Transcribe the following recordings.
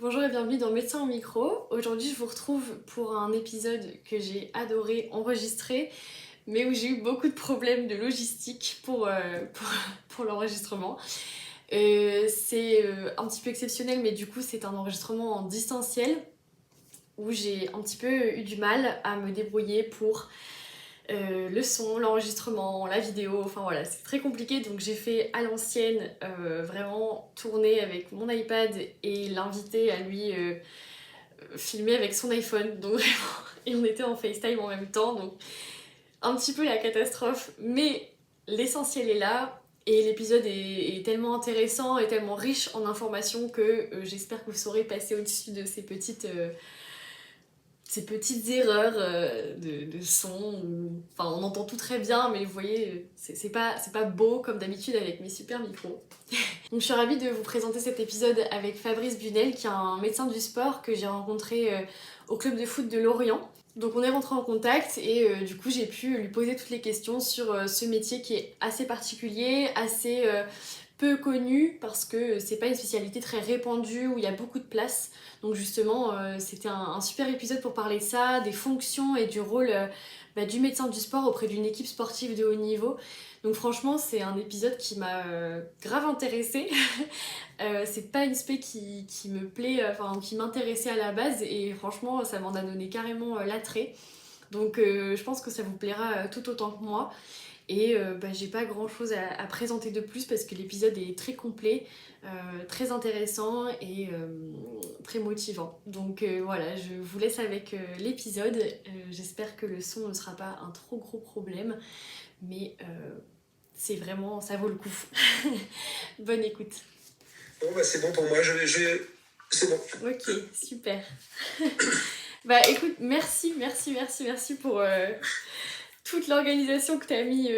Bonjour et bienvenue dans Médecin au micro. Aujourd'hui, je vous retrouve pour un épisode que j'ai adoré enregistrer, mais où j'ai eu beaucoup de problèmes de logistique pour l'enregistrement. C'est un petit peu exceptionnel, mais du coup, c'est un enregistrement en distanciel où j'ai un petit peu eu du mal à me débrouiller pour le son, l'enregistrement, la vidéo, enfin voilà, c'est très compliqué, donc j'ai fait à l'ancienne, vraiment tourner avec mon iPad et l'inviter à lui filmer avec son iPhone, donc vraiment, et on était en FaceTime en même temps, donc un petit peu la catastrophe, mais l'essentiel est là, et l'épisode est tellement intéressant et tellement riche en informations que j'espère que vous saurez passer au-dessus de ces petites erreurs de son. Enfin, on entend tout très bien, mais vous voyez, c'est pas beau comme d'habitude avec mes super micros. Donc je suis ravie de vous présenter cet épisode avec Fabrice Bunel, qui est un médecin du sport que j'ai rencontré au club de foot de Lorient. Donc on est rentré en contact et du coup j'ai pu lui poser toutes les questions sur ce métier qui est assez particulier, assez peu connu parce que c'est pas une spécialité très répandue où il y a beaucoup de place. Donc justement c'était un super épisode pour parler de ça, des fonctions et du rôle du médecin du sport auprès d'une équipe sportive de haut niveau. Donc franchement c'est un épisode qui m'a grave intéressée. C'est pas une spé qui me plaît, enfin qui m'intéressait à la base et franchement ça m'en a donné carrément l'attrait. Donc je pense que ça vous plaira tout autant que moi. Et j'ai pas grand chose à présenter de plus parce que l'épisode est très complet, très intéressant et très motivant. Donc voilà, je vous laisse avec l'épisode. J'espère que le son ne sera pas un trop gros problème, mais c'est vraiment, ça vaut le coup. Bonne écoute. Bon, bah c'est bon pour moi, c'est bon. Ok, super. Bah écoute, merci pour toute l'organisation que tu as mis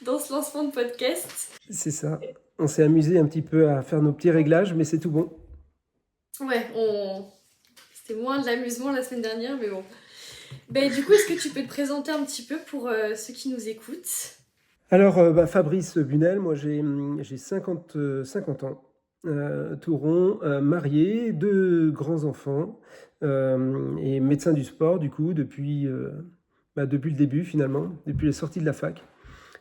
dans ce lancement de podcast. C'est ça. On s'est amusé un petit peu à faire nos petits réglages, mais c'est tout bon. Ouais, c'était moins de l'amusement la semaine dernière, mais bon. Bah, du coup, est-ce que tu peux te présenter un petit peu pour ceux qui nous écoutent? Alors, Fabrice Bunel, moi j'ai 50 ans, tout rond, marié, 2 grands-enfants, et médecin du sport, du coup, depuis le début, finalement, depuis la sortie de la fac.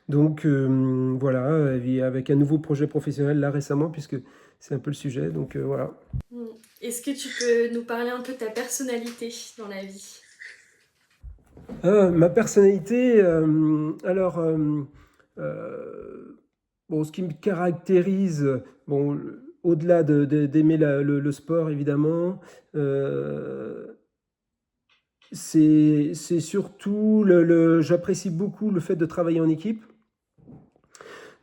Donc, voilà, et avec un nouveau projet professionnel, là, récemment, puisque c'est un peu le sujet, donc voilà. Est-ce que tu peux nous parler un peu de ta personnalité dans la vie? Ma personnalité, alors, bon, ce qui me caractérise, bon, au-delà d'aimer le sport, évidemment, c'est surtout j'apprécie beaucoup le fait de travailler en équipe.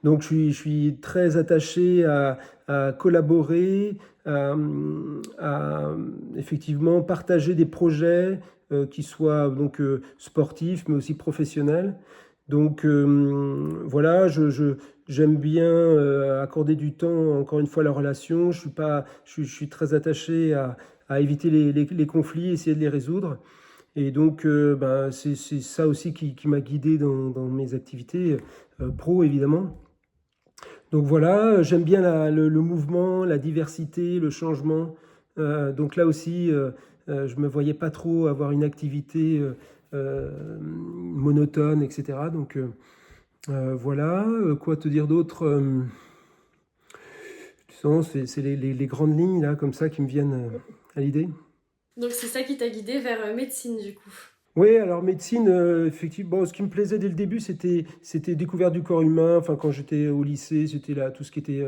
Donc, je suis très attaché à collaborer, à effectivement partager des projets qui soient donc sportifs, mais aussi professionnels. Donc, voilà, j'aime bien accorder du temps, encore une fois, à la relation. Je suis très attaché à éviter les conflits, essayer de les résoudre. Et donc, c'est ça aussi qui m'a guidé dans mes activités pro, évidemment. Donc voilà, j'aime bien le mouvement, la diversité, le changement. Donc là aussi, je me voyais pas trop avoir une activité monotone, etc. Donc voilà, quoi te dire d'autre? Tu sens, c'est les grandes lignes là, comme ça, qui me viennent à l'idée. Donc c'est ça qui t'a guidé vers médecine du coup. Oui, alors médecine, effectivement, bon, ce qui me plaisait dès le début, c'était découverte du corps humain. Enfin, quand j'étais au lycée, c'était là tout ce qui était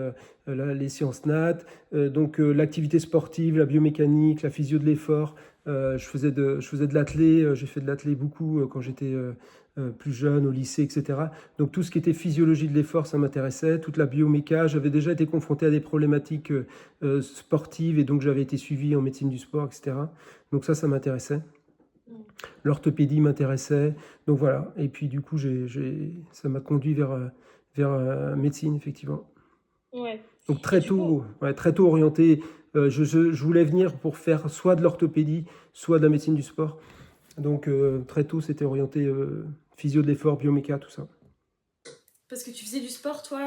les sciences nat, donc l'activité sportive, la biomécanique, la physio de l'effort. Je faisais de l'athlé, j'ai fait de l'athlé beaucoup quand j'étais plus jeune au lycée, etc. Donc tout ce qui était physiologie de l'effort, ça m'intéressait. Toute la bioméca, j'avais déjà été confronté à des problématiques sportives et donc j'avais été suivi en médecine du sport, etc. Donc ça m'intéressait. L'orthopédie m'intéressait, donc voilà. Et puis du coup, ça m'a conduit vers médecine, effectivement. Ouais. Donc Et très du coup, tôt, ouais, très tôt orienté. Je voulais venir pour faire soit de l'orthopédie, soit de la médecine du sport. Donc très tôt, c'était orienté physio de l'effort, bioméca, tout ça. parce que tu faisais du sport toi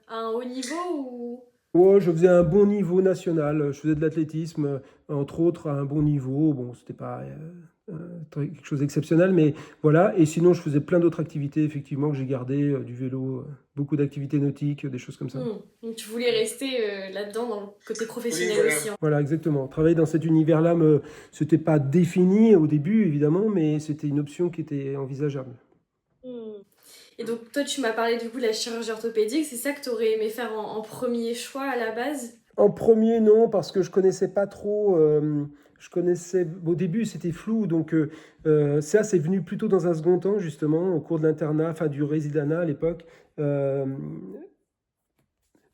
à un haut niveau ou... Ouais, je faisais un bon niveau national. Je faisais de l'athlétisme, entre autres, à un bon niveau. Bon, c'était pas quelque chose d'exceptionnel, mais voilà. Et sinon, je faisais plein d'autres activités, effectivement, que j'ai gardées, du vélo, beaucoup d'activités nautiques, des choses comme ça. Donc tu voulais rester là-dedans dans le côté Oui, professionnel voilà. aussi, hein. Voilà, exactement. Travailler dans cet univers-là, c'était pas défini au début, évidemment, mais c'était une option qui était envisageable. Hmm. Et donc toi tu m'as parlé du coup de la chirurgie orthopédique, c'est ça que tu aurais aimé faire en premier choix à la base? En premier, non, parce que je connaissais pas trop. Je connaissais. Au début, c'était flou, donc ça, c'est venu plutôt dans un second temps, justement, au cours de l'internat, enfin du résidanat à l'époque, euh,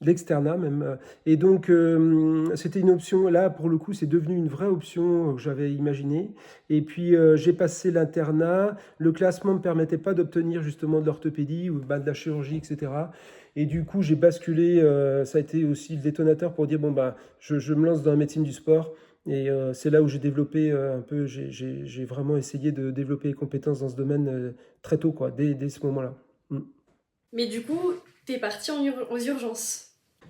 de l'externat même. Et donc, c'était une option. Là, pour le coup, c'est devenu une vraie option que j'avais imaginée. Et puis, j'ai passé l'internat. Le classement ne me permettait pas d'obtenir justement de l'orthopédie ou bah, de la chirurgie, etc. Et du coup, j'ai basculé. Ça a été aussi le détonateur pour dire bon, bah, je me lance dans la médecine du sport. Et c'est là où j'ai développé un peu, j'ai vraiment essayé de développer les compétences dans ce domaine très tôt, quoi, dès ce moment-là. Mm. Mais du coup, t'es parti aux urgences.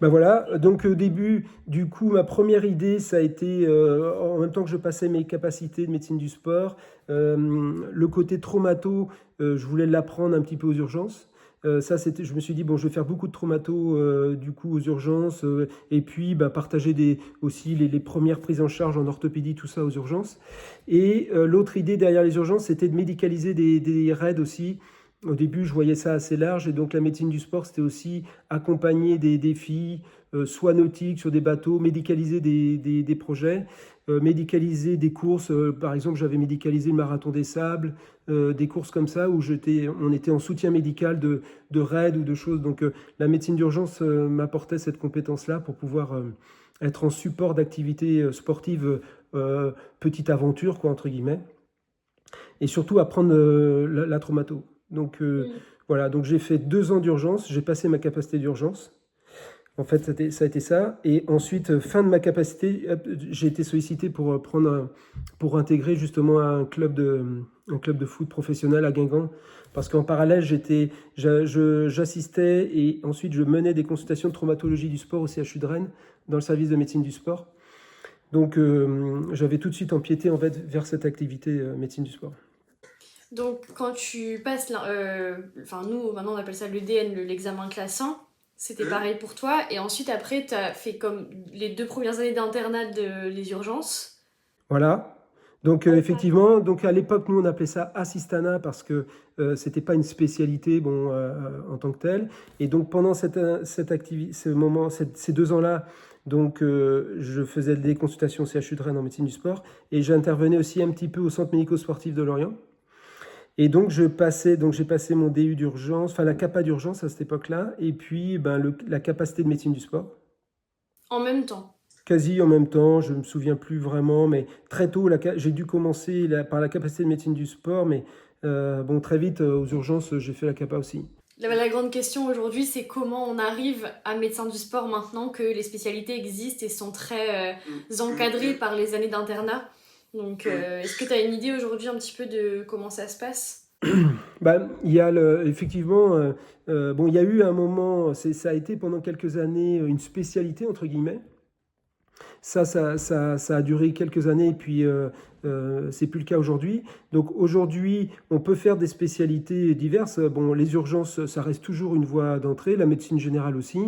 Ben voilà, donc au début, du coup, ma première idée, ça a été, en même temps que je passais mes capacités de médecine du sport, le côté traumato, je voulais l'apprendre un petit peu aux urgences. Ça, c'était, je me suis dit, bon, je vais faire beaucoup de traumato, du coup, aux urgences, et puis bah, partager aussi les premières prises en charge en orthopédie, tout ça aux urgences. Et l'autre idée derrière les urgences, c'était de médicaliser des raids aussi. Au début, je voyais ça assez large, et donc la médecine du sport, c'était aussi accompagner des défis, soit nautiques sur des bateaux, médicaliser des projets, médicaliser des courses. Par exemple, j'avais médicalisé le marathon des sables, des courses comme ça où on était en soutien médical de raids ou de choses. Donc la médecine d'urgence m'apportait cette compétence-là pour pouvoir être en support d'activités sportives, petite aventure, quoi, entre guillemets, et surtout apprendre la traumato. Donc voilà, donc j'ai fait 2 ans d'urgence, j'ai passé ma capacité d'urgence. En fait, ça a été ça. Et ensuite, fin de ma capacité, j'ai été sollicité pour pour intégrer justement un club de foot professionnel à Guingamp. Parce qu'en parallèle, j'assistais et ensuite je menais des consultations de traumatologie du sport au CHU de Rennes, dans le service de médecine du sport. Donc, j'avais tout de suite empiété en fait vers cette activité médecine du sport. Donc quand tu passes, enfin nous maintenant on appelle ça l'EDN, l'examen classant, c'était pareil pour toi. Et ensuite après t'as fait comme les 2 premières années d'internat de les urgences. Voilà. Donc effectivement, donc à l'époque, nous on appelait ça assistana parce que c'était pas une spécialité bon, en tant que telle. Et donc pendant ces 2 ans-là, donc je faisais des consultations au CHU de Rennes en médecine du sport et j'intervenais aussi un petit peu au centre médico-sportif de Lorient. Et donc j'ai passé mon DU d'urgence, enfin la CAPA d'urgence à cette époque-là, et puis ben, la capacité de médecine du sport. En même temps. Quasi en même temps, je ne me souviens plus vraiment, mais très tôt, j'ai dû commencer par la capacité de médecine du sport, mais bon, très vite, aux urgences, j'ai fait la CAPA aussi. La grande question aujourd'hui, c'est comment on arrive à médecin du sport maintenant que les spécialités existent et sont très encadrées par les années d'internat. Donc, est-ce que tu as une idée aujourd'hui un petit peu de comment ça se passe? Bah, effectivement, bon, il y a eu un moment, ça a été pendant quelques années une spécialité, entre guillemets. Ça a duré quelques années et puis c'est plus le cas aujourd'hui. Donc aujourd'hui, on peut faire des spécialités diverses. Bon, les urgences, ça reste toujours une voie d'entrée, la médecine générale aussi,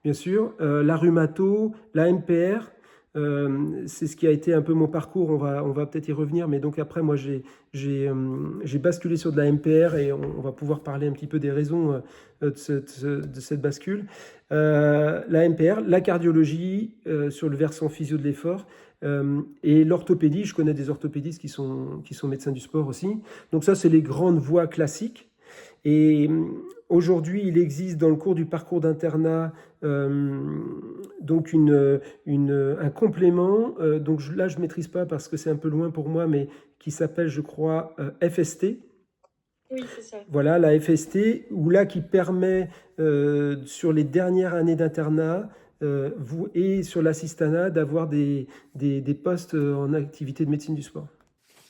bien sûr. La rhumato, la MPR, c'est ce qui a été un peu mon parcours. On va peut-être y revenir, mais donc après, moi, j'ai basculé sur de la MPR et on va pouvoir parler un petit peu des raisons de cette bascule. La MPR, la cardiologie sur le versant physio de l'effort et l'orthopédie. Je connais des orthopédistes qui sont médecins du sport aussi. Donc ça, c'est les grandes voies classiques. Et aujourd'hui, il existe dans le cours du parcours d'internat donc un complément. Donc là, je ne maîtrise pas parce que c'est un peu loin pour moi, mais qui s'appelle, je crois, FST. Oui, c'est ça. Voilà, la FST, ou là qui permet sur les dernières années d'internat et sur l'assistanat d'avoir des postes en activité de médecine du sport.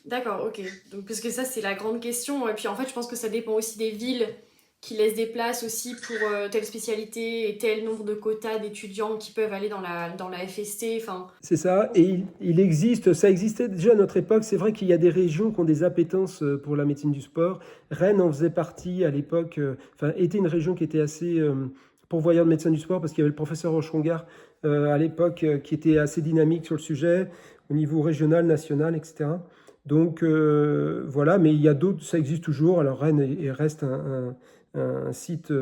D'accord, ok. Donc, parce que ça, c'est la grande question. Et puis, en fait, je pense que ça dépend aussi des villes qui laisse des places aussi pour telle spécialité et tel nombre de quotas d'étudiants qui peuvent aller dans la FST. Enfin, C'est ça, et il existe, ça existait déjà à notre époque. C'est vrai qu'il y a des régions qui ont des appétences pour la médecine du sport. Rennes en faisait partie à l'époque, était une région qui était assez pourvoyeur de médecins du sport parce qu'il y avait le professeur Roche-Congar à l'époque qui était assez dynamique sur le sujet au niveau régional, national, etc. Donc voilà, mais il y a d'autres, ça existe toujours. Alors Rennes reste un site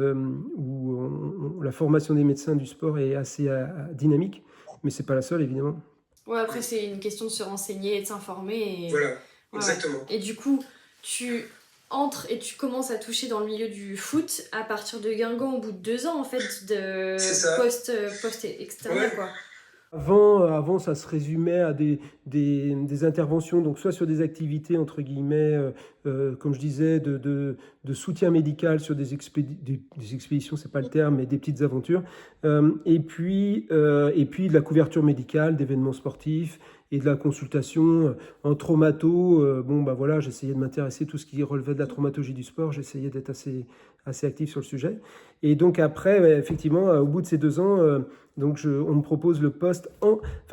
où la formation des médecins du sport est assez dynamique. Mais c'est pas la seule, évidemment. ouais, après, c'est une question de se renseigner et de s'informer. Voilà, Ouais, ouais. exactement. Et du coup, tu entres et tu commences à toucher dans le milieu du foot à partir de Guingamp au bout de 2 ans, en fait, de C'est ça. post-externat, Ouais. quoi. Avant, ça se résumait à des interventions, donc soit sur des activités, entre guillemets, comme je disais, de soutien médical sur des expéditions, c'est pas le terme, mais des petites aventures, et puis de la couverture médicale, d'événements sportifs et de la consultation en traumato. Voilà, j'essayais de m'intéresser à tout ce qui relevait de la traumatologie du sport, j'essayais d'être assez actif sur le sujet. Et donc après, effectivement, au bout de ces 2 ans, donc on me propose le poste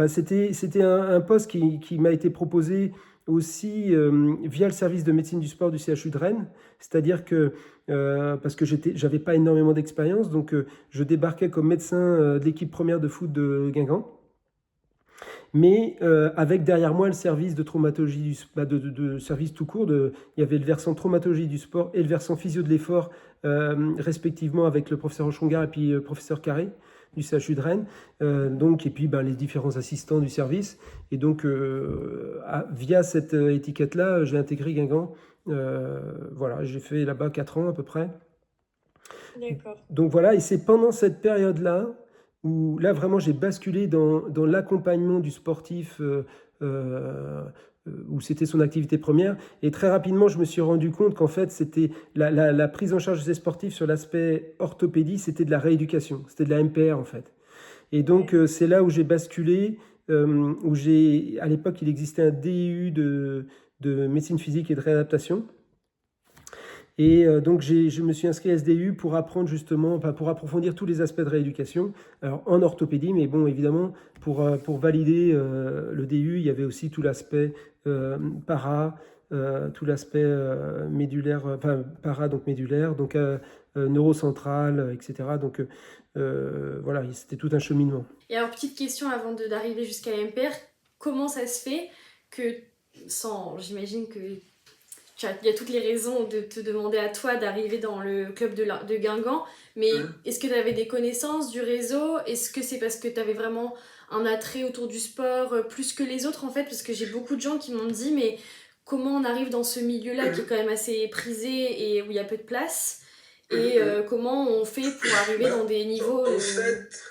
c'était un poste qui m'a été proposé aussi via le service de médecine du sport du CHU de Rennes, c'est-à-dire que parce que j'avais pas énormément d'expérience, donc je débarquais comme médecin de l'équipe première de foot de Guingamp, mais avec derrière moi le service de traumatologie de service tout court. Il y avait le versant traumatologie du sport et le versant physio de l'effort, respectivement avec le professeur Rochongar et puis le professeur Carré du CHU de Rennes, et puis les différents assistants du service. Et donc, via cette étiquette-là, j'ai intégré Guingamp. Voilà, j'ai fait là-bas 4 ans à peu près. D'accord. Donc voilà, et c'est pendant cette période-là où là vraiment j'ai basculé dans l'accompagnement du sportif où c'était son activité première. Et très rapidement, je me suis rendu compte qu'en fait, c'était la prise en charge de ces sportifs sur l'aspect orthopédie, c'était de la rééducation, c'était de la MPR en fait. Et donc, c'est là où j'ai basculé, à l'époque, il existait un DU de médecine physique et de réadaptation. Et donc, je me suis inscrit à SDU pour apprendre justement, pour approfondir tous les aspects de rééducation, alors en orthopédie, mais bon, évidemment, pour valider le DU, il y avait aussi tout l'aspect para, tout l'aspect médulaire, para, donc médulaire, donc neurocentral, etc. Donc voilà, c'était tout un cheminement. Et alors, petite question avant d'arriver jusqu'à la MPR, comment ça se fait que, j'imagine que il y a toutes les raisons de te demander à toi d'arriver dans le club de Guingamp, mais est-ce que tu avais des connaissances du réseau? Est-ce que c'est parce que tu avais vraiment un attrait autour du sport plus que les autres en fait? Parce que j'ai beaucoup de gens qui m'ont dit, mais comment on arrive dans ce milieu-là qui est quand même assez prisé et où il y a peu de place? Et comment on fait pour arriver dans des niveaux...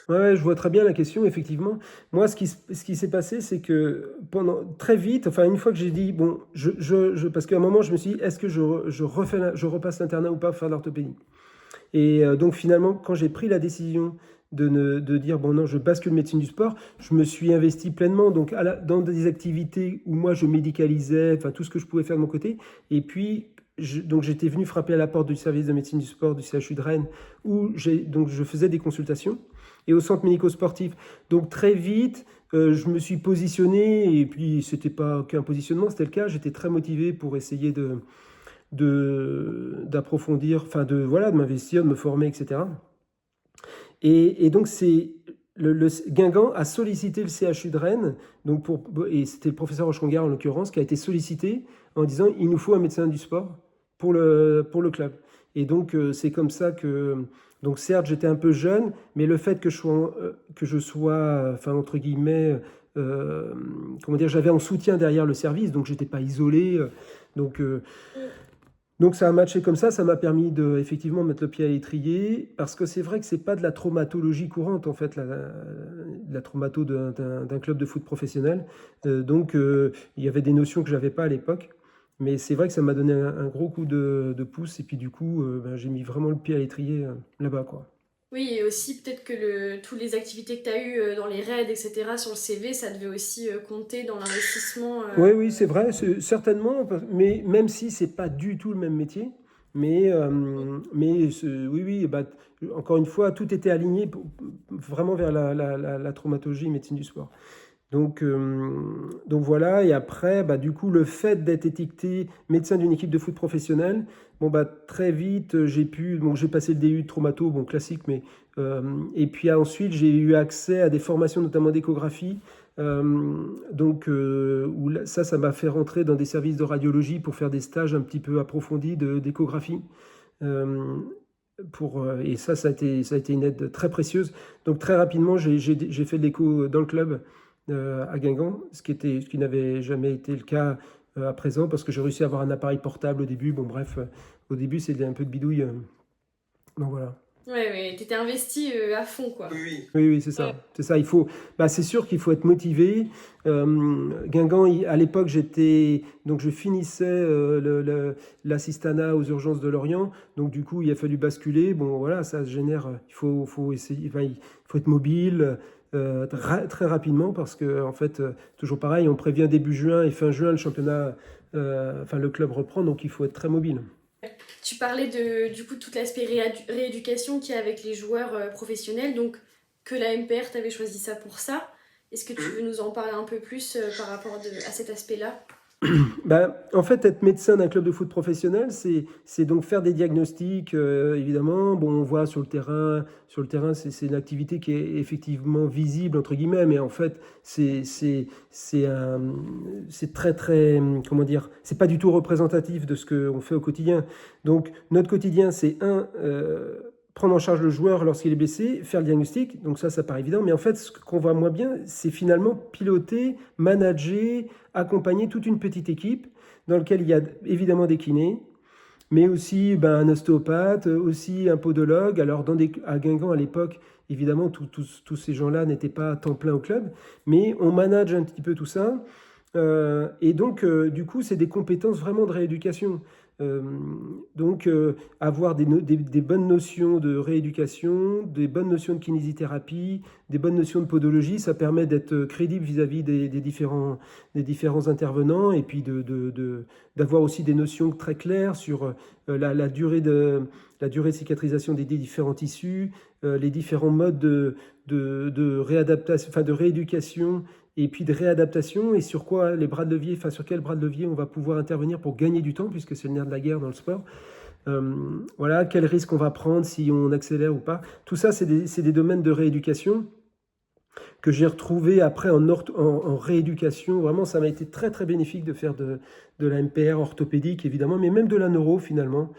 Ouais, je vois très bien la question, effectivement. Moi, ce qui s'est passé, c'est que très vite, une fois que j'ai dit, bon, parce qu'à un moment, je me suis dit, est-ce que je repasse l'internat ou pas pour faire de l'orthopédie? Et donc finalement, quand j'ai pris la décision de dire, bon non, je bascule médecine du sport, je me suis investi pleinement donc dans des activités où moi je médicalisais, tout ce que je pouvais faire de mon côté. Et puis, donc j'étais venu frapper à la porte du service de médecine du sport du CHU de Rennes, où je faisais des consultations, et au centre médico-sportif. Donc très vite, je me suis positionné, et puis c'était pas qu'un positionnement, c'était le cas, j'étais très motivé pour essayer d'approfondir, de m'investir, de me former, etc. Et donc le Guingamp a sollicité le CHU de Rennes, et c'était le professeur Rochongar en l'occurrence, qui a été sollicité en disant il nous faut un médecin du sport pour le club. Et donc c'est comme ça que, donc certes j'étais un peu jeune, mais le fait que je sois entre guillemets, j'avais en soutien derrière le service, donc j'étais pas isolé, donc ça a matché comme ça m'a permis de effectivement mettre le pied à l'étrier, parce que c'est vrai que c'est pas de la traumatologie courante en fait, la traumato d'un club de foot professionnel. Donc il y avait des notions que j'avais pas à l'époque, mais c'est vrai que ça m'a donné un gros coup de pouce, et puis du coup j'ai mis vraiment le pied à l'étrier là-bas, quoi. Oui, et aussi peut-être que toutes les activités que tu as eues dans les raids, etc., sur le CV, ça devait aussi compter dans l'investissement. Oui, c'est vrai, certainement, mais même si c'est pas du tout le même métier, Oui, bah, encore une fois, tout était aligné vraiment vers la traumatologie, médecine du sport. Donc voilà, et après, bah, du coup, le fait d'être étiqueté médecin d'une équipe de foot professionnelle, bon, bah, très vite, j'ai passé le DU de traumato, bon, classique, et puis ensuite, j'ai eu accès à des formations, notamment d'échographie, ça m'a fait rentrer dans des services de radiologie pour faire des stages un petit peu approfondis d'échographie. Euh, et ça a été une aide très précieuse. Donc très rapidement, j'ai fait de l'écho dans le club à Guingamp, ce qui n'avait jamais été le cas à présent, parce que j'ai réussi à avoir un appareil portable au début. Bon bref, au début c'était un peu de bidouille. Donc voilà. Ouais, t'étais investi à fond, quoi. Oui, c'est ça. C'est ça. C'est sûr qu'il faut être motivé. Guingamp, à l'époque, donc je finissais l'assistanat aux urgences de Lorient. Donc du coup, il a fallu basculer. Bon, voilà, ça génère. Faut essayer. Enfin, il faut être mobile très rapidement parce que en fait, toujours pareil, on prévient début juin et fin juin, le championnat, le club reprend. Donc il faut être très mobile. Tu parlais du coup, tout l'aspect rééducation qu'il y a avec les joueurs professionnels, donc que la MPR t'avait choisi ça pour ça. Est-ce que tu veux nous en parler un peu plus par rapport à cet aspect-là? En fait, être médecin d'un club de foot professionnel, c'est donc faire des diagnostics, évidemment. Bon, on voit sur le terrain, c'est une activité qui est effectivement visible, entre guillemets, mais en fait, c'est très, très, comment dire, c'est pas du tout représentatif de ce qu'on fait au quotidien. Donc, notre quotidien, c'est prendre en charge le joueur lorsqu'il est blessé, faire le diagnostic, donc ça paraît évident, mais en fait, ce qu'on voit moins bien, c'est finalement piloter, manager, accompagner toute une petite équipe dans laquelle il y a évidemment des kinés, mais aussi un ostéopathe, aussi un podologue. Alors à Guingamp à l'époque, évidemment, tous ces gens-là n'étaient pas à temps plein au club, mais on manage un petit peu tout ça. Et donc, du coup, c'est des compétences vraiment de rééducation. Avoir des bonnes notions de rééducation, des bonnes notions de kinésithérapie, des bonnes notions de podologie, ça permet d'être crédible vis-à-vis des différents intervenants et puis d'avoir aussi des notions très claires sur la durée de cicatrisation des différents tissus, les différents modes de réadaptation, enfin de rééducation et puis de réadaptation et sur quoi les bras de levier, enfin sur quel bras de levier on va pouvoir intervenir pour gagner du temps puisque c'est le nerf de la guerre dans le sport. Voilà, quel risque on va prendre si on accélère ou pas. Tout ça, c'est des domaines de rééducation que j'ai retrouvé après en rééducation. Vraiment, ça m'a été très très bénéfique de faire de la MPR orthopédique évidemment, mais même de la neuro finalement.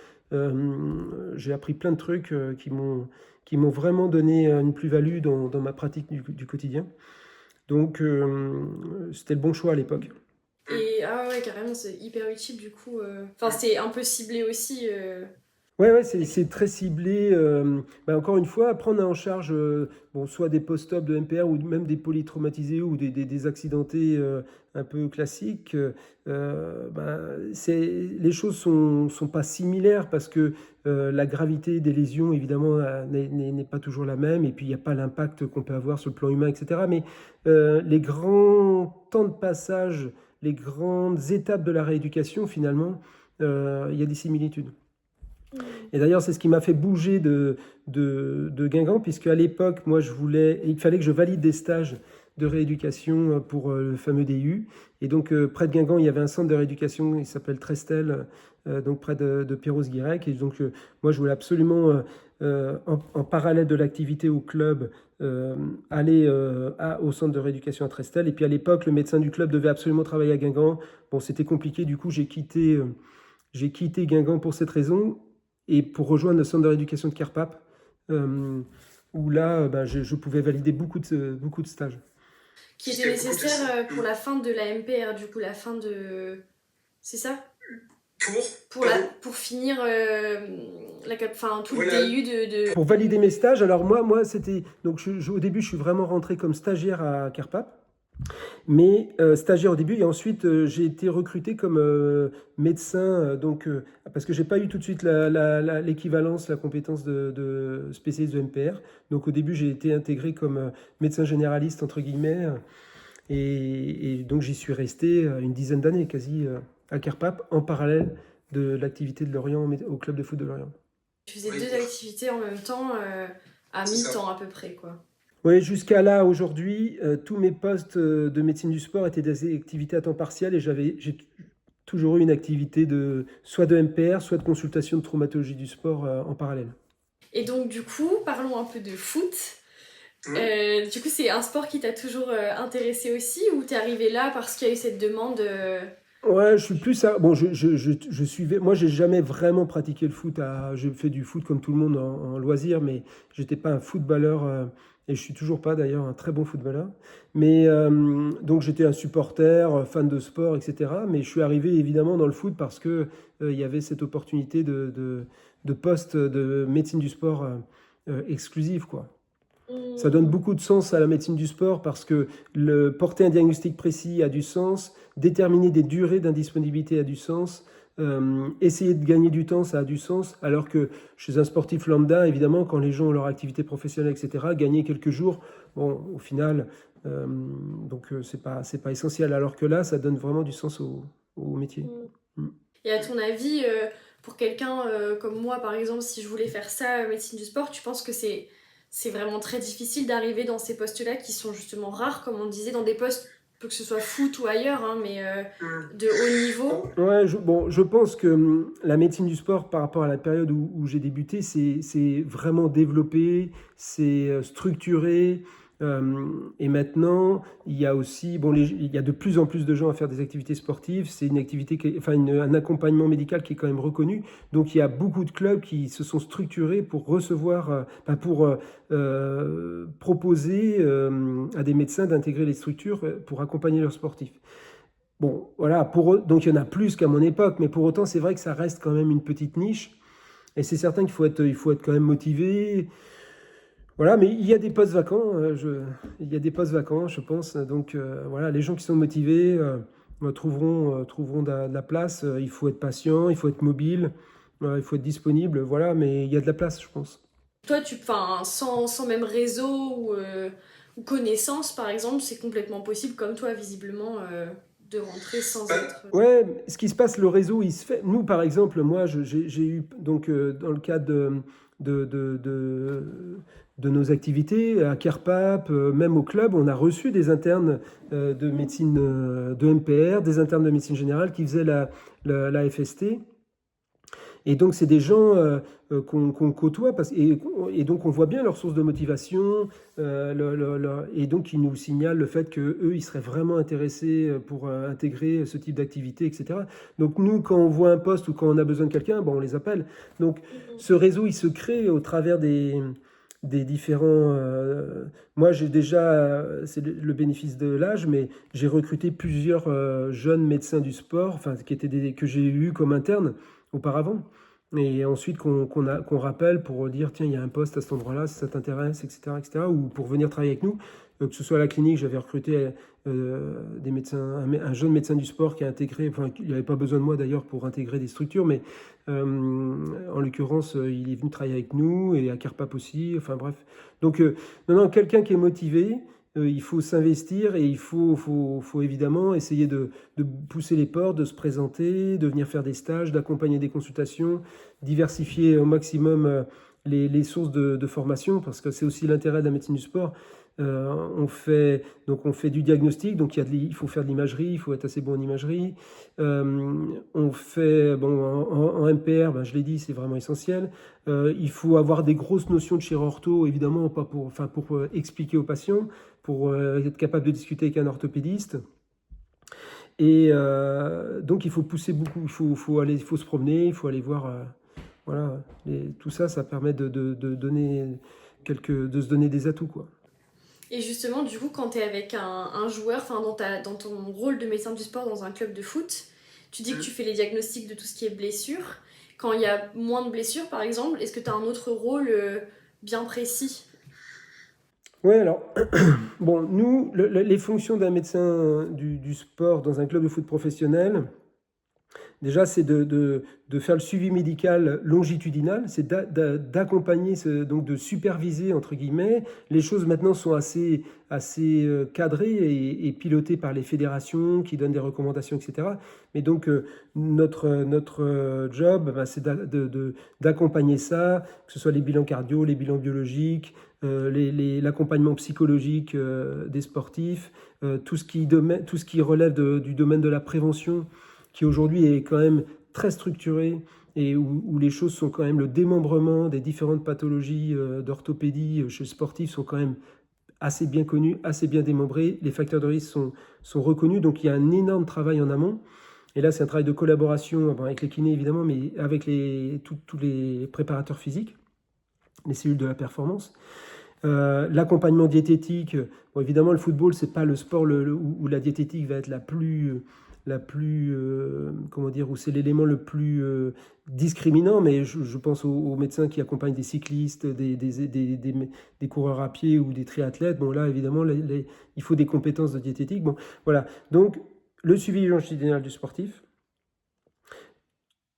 J'ai appris plein de trucs qui m'ont vraiment donné une plus-value dans ma pratique du quotidien. Donc, c'était le bon choix à l'époque. Et ouais, carrément, c'est hyper utile du coup. Enfin, c'est un peu ciblé aussi. Ouais, c'est très ciblé. Encore une fois, prendre en charge soit des post-op de MPR ou même des polytraumatisés ou des accidentés un peu classiques. Les choses sont pas similaires parce que la gravité des lésions, évidemment, n'est pas toujours la même. Et puis, il n'y a pas l'impact qu'on peut avoir sur le plan humain, etc. Mais les grands temps de passage, les grandes étapes de la rééducation, finalement, il y a des similitudes. Et d'ailleurs, c'est ce qui m'a fait bouger de Guingamp, puisque à l'époque, moi, il fallait que je valide des stages de rééducation pour le fameux DU. Et donc, près de Guingamp, il y avait un centre de rééducation, il s'appelle Trestel, donc près de Perros-Guirec. Et donc, moi, je voulais absolument, en parallèle de l'activité au club, aller au centre de rééducation à Trestel. Et puis, à l'époque, le médecin du club devait absolument travailler à Guingamp. Bon, c'était compliqué, du coup, j'ai quitté Guingamp pour cette raison. Et pour rejoindre le centre de rééducation de Carpap, où là, je pouvais valider beaucoup de stages. Qui était nécessaire pour la fin de la MPR, du coup, la fin de... C'est ça? Pour finir tout le DU de... Pour valider mes stages, alors moi c'était... Donc au début, je suis vraiment rentré comme stagiaire à Carpap. Mais stagiaire au début et ensuite j'ai été recruté comme médecin parce que j'ai pas eu tout de suite l'équivalence, la compétence de spécialiste de MPR. Donc au début j'ai été intégré comme médecin généraliste entre guillemets et donc j'y suis resté une dizaine d'années quasi à Carpap en parallèle de l'activité de Lorient au club de foot de Lorient. Tu faisais Oui. 2 activités en même temps, à C'est ça. mi-temps à peu près, quoi. Oui, jusqu'à là, aujourd'hui, tous mes postes de médecine du sport étaient des activités à temps partiel et j'ai toujours eu une activité soit de MPR, soit de consultation de traumatologie du sport en parallèle. Et donc du coup, parlons un peu de foot. Du coup, c'est un sport qui t'a toujours intéressé aussi, ou t'es arrivé là parce qu'il y a eu cette demande Ouais, je suis plus à... Bon, je suivais... Moi, j'ai jamais vraiment pratiqué le foot. J'ai fait du foot comme tout le monde en loisir, mais j'étais pas un footballeur, et je suis toujours pas d'ailleurs un très bon footballeur. Mais donc, j'étais un supporter, fan de sport, etc. Mais je suis arrivé évidemment dans le foot parce que il y avait cette opportunité de poste de médecine du sport exclusive, quoi. Ça donne beaucoup de sens à la médecine du sport parce que porter un diagnostic précis a du sens, déterminer des durées d'indisponibilité a du sens, essayer de gagner du temps, ça a du sens, alors que chez un sportif lambda, évidemment, quand les gens ont leur activité professionnelle, etc., gagner quelques jours, bon, au final, c'est pas essentiel, alors que là, ça donne vraiment du sens au métier. Mm. Et à ton avis, pour quelqu'un comme moi, par exemple, si je voulais faire ça, médecine du sport, tu penses que c'est vraiment très difficile d'arriver dans ces postes-là qui sont justement rares, comme on disait, dans des postes, que ce soit foot ou ailleurs, hein, mais de haut niveau? Ouais, je pense que la médecine du sport, par rapport à la période où j'ai débuté, c'est vraiment développé, c'est structuré. Et maintenant, il y a aussi, bon, il y a de plus en plus de gens à faire des activités sportives. C'est une activité, un accompagnement médical qui est quand même reconnu. Donc, il y a beaucoup de clubs qui se sont structurés pour recevoir, pour proposer à des médecins d'intégrer les structures pour accompagner leurs sportifs. Bon, voilà, donc il y en a plus qu'à mon époque, mais pour autant, c'est vrai que ça reste quand même une petite niche. Et c'est certain il faut être quand même motivé. Voilà, mais il y a des postes vacants, il y a des postes vacants, je pense. Donc voilà, les gens qui sont motivés trouveront de la place. Il faut être patient, il faut être mobile, il faut être disponible, voilà, mais il y a de la place, je pense. Toi, sans même réseau ou connaissance, par exemple, c'est complètement possible, comme toi, visiblement, de rentrer sans être... Ouais, ce qui se passe, le réseau, il se fait. Nous, par exemple, moi, j'ai eu, donc, dans le cadre de, de, de, de nos activités, à CARPAP, même au club, on a reçu des internes de médecine de MPR, des internes de médecine générale qui faisaient la FST. Et donc, c'est des gens qu'on côtoie et donc on voit bien leur source de motivation et donc ils nous signalent le fait qu'eux, ils seraient vraiment intéressés pour intégrer ce type d'activité, etc. Donc nous, quand on voit un poste ou quand on a besoin de quelqu'un, bon, on les appelle. Donc ce réseau, il se crée au travers des différents... moi, j'ai déjà, c'est le bénéfice de l'âge, mais j'ai recruté plusieurs jeunes médecins du sport, enfin, que j'ai eu comme internes auparavant. Et ensuite qu'on rappelle pour dire tiens, il y a un poste à cet endroit-là, si ça t'intéresse, etc., etc., ou pour venir travailler avec nous. Que ce soit à la clinique, j'avais recruté des médecins, un jeune médecin du sport qui a intégré, enfin, il n'avait pas besoin de moi d'ailleurs pour intégrer des structures, mais en l'occurrence, il est venu travailler avec nous et à CARPAP aussi, enfin bref. Donc, non, quelqu'un qui est motivé, il faut s'investir et il faut évidemment essayer de pousser les portes, de se présenter, de venir faire des stages, d'accompagner des consultations, diversifier au maximum les sources de formation, parce que c'est aussi l'intérêt de la médecine du sport. On fait du diagnostic, donc il faut faire de l'imagerie, il faut être assez bon en imagerie. On fait, bon, en MPR, ben, je l'ai dit, c'est vraiment essentiel. Il faut avoir des grosses notions de chirurgie-ortho, évidemment, pas pour expliquer aux patients, pour être capable de discuter avec un orthopédiste. Et donc il faut pousser beaucoup, il faut se promener, il faut aller voir, voilà, tout ça, ça permet de donner de se donner des atouts, quoi. Et justement, du coup, quand t'es avec un joueur, enfin dans ton rôle de médecin du sport dans un club de foot, tu dis que tu fais les diagnostics de tout ce qui est blessure. Quand il y a moins de blessures, par exemple, est-ce que tu as un autre rôle bien précis? Ouais, alors, bon, nous, les fonctions d'un médecin du sport dans un club de foot professionnel, déjà, c'est de faire le suivi médical longitudinal, c'est d'accompagner, donc de superviser, entre guillemets. Les choses maintenant sont assez cadrées et pilotées par les fédérations qui donnent des recommandations, etc. Mais donc, notre job, c'est d'accompagner ça, que ce soit les bilans cardio, les bilans biologiques, l'accompagnement psychologique des sportifs, tout ce qui relève du domaine de la prévention, qui aujourd'hui est quand même très structuré et où les choses sont quand même le démembrement des différentes pathologies d'orthopédie chez le sportif sont quand même assez bien connus, assez bien démembrés. Les facteurs de risque sont reconnus, donc il y a un énorme travail en amont. Et là, c'est un travail de collaboration avec les kinés évidemment, mais avec tous les préparateurs physiques, les cellules de la performance. L'accompagnement diététique, bon, évidemment le football c'est pas le sport où la diététique va être la plus comment dire, où c'est l'élément le plus discriminant, mais je pense aux médecins qui accompagnent des cyclistes, des coureurs à pied ou des triathlètes. Bon là évidemment il faut des compétences de diététique. Bon voilà, donc le suivi longitudinal du sportif,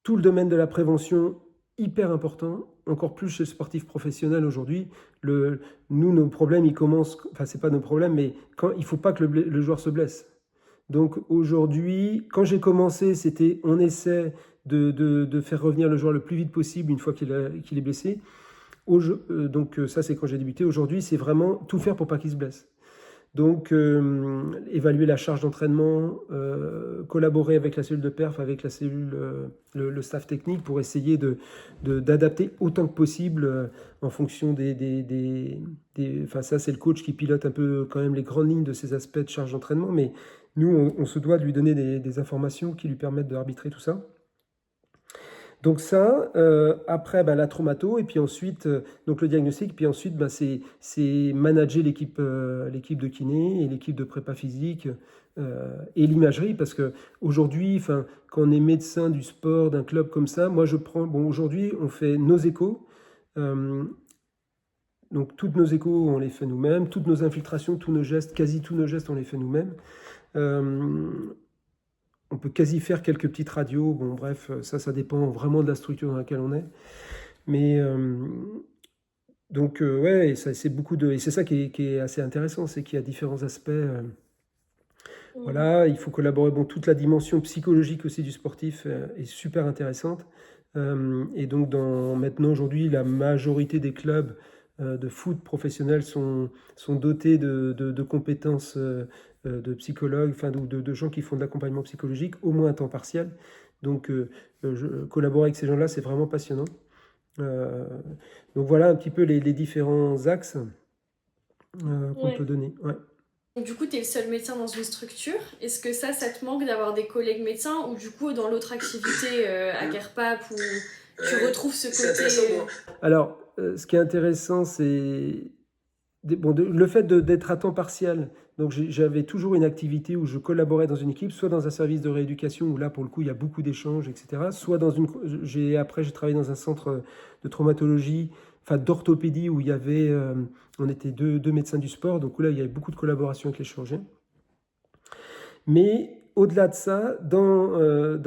tout le domaine de la prévention hyper important, encore plus chez le sportif professionnel aujourd'hui. Nous, nos problèmes, ils commencent, enfin, c'est pas nos problèmes, mais il ne faut pas que le joueur se blesse. Donc aujourd'hui, quand j'ai commencé, c'était on essaie de faire revenir le joueur le plus vite possible une fois qu'il est blessé. Donc ça, c'est quand j'ai débuté. Aujourd'hui, c'est vraiment tout faire pour pas qu'il se blesse. Donc, évaluer la charge d'entraînement, collaborer avec la cellule de perf, avec la cellule, le staff technique pour essayer d'adapter autant que possible en fonction enfin ça c'est le coach qui pilote un peu quand même les grandes lignes de ces aspects de charge d'entraînement, mais nous on se doit de lui donner des informations qui lui permettent d'arbitrer tout ça. Donc ça, après la traumato, et puis ensuite donc le diagnostic, puis ensuite c'est manager l'équipe de kiné et l'équipe de prépa physique et l'imagerie, parce que aujourd'hui, quand on est médecin du sport d'un club comme ça, moi aujourd'hui on fait nos échos, donc toutes nos échos on les fait nous-mêmes, toutes nos infiltrations, tous nos gestes, quasi tous nos gestes on les fait nous-mêmes. On peut quasi faire quelques petites radios. Bon, bref, ça dépend vraiment de la structure dans laquelle on est. Mais donc, ouais, et c'est ça qui est assez intéressant, c'est qu'il y a différents aspects. Voilà, il faut collaborer. Bon, toute la dimension psychologique aussi du sportif est super intéressante. Et donc, maintenant, aujourd'hui, la majorité des clubs de foot professionnels sont dotés de compétences de psychologues, de gens qui font de l'accompagnement psychologique, au moins à temps partiel. Donc, collaborer avec ces gens-là, c'est vraiment passionnant. Donc voilà un petit peu les différents axes qu'on peut donner. Ouais. Donc, du coup, tu es le seul médecin dans une structure. Est-ce que ça te manque d'avoir des collègues médecins, ou du coup, dans l'autre activité à Guerpap, où tu retrouves ce côté... Alors, ce qui est intéressant, c'est le fait d'être à temps partiel. Donc j'avais toujours une activité où je collaborais dans une équipe, soit dans un service de rééducation où là pour le coup il y a beaucoup d'échanges, etc. Soit après j'ai travaillé dans un centre de traumatologie, d'orthopédie où il y avait, on était deux médecins du sport, donc là il y avait beaucoup de collaboration avec les chirurgiens. Mais au-delà de ça, dans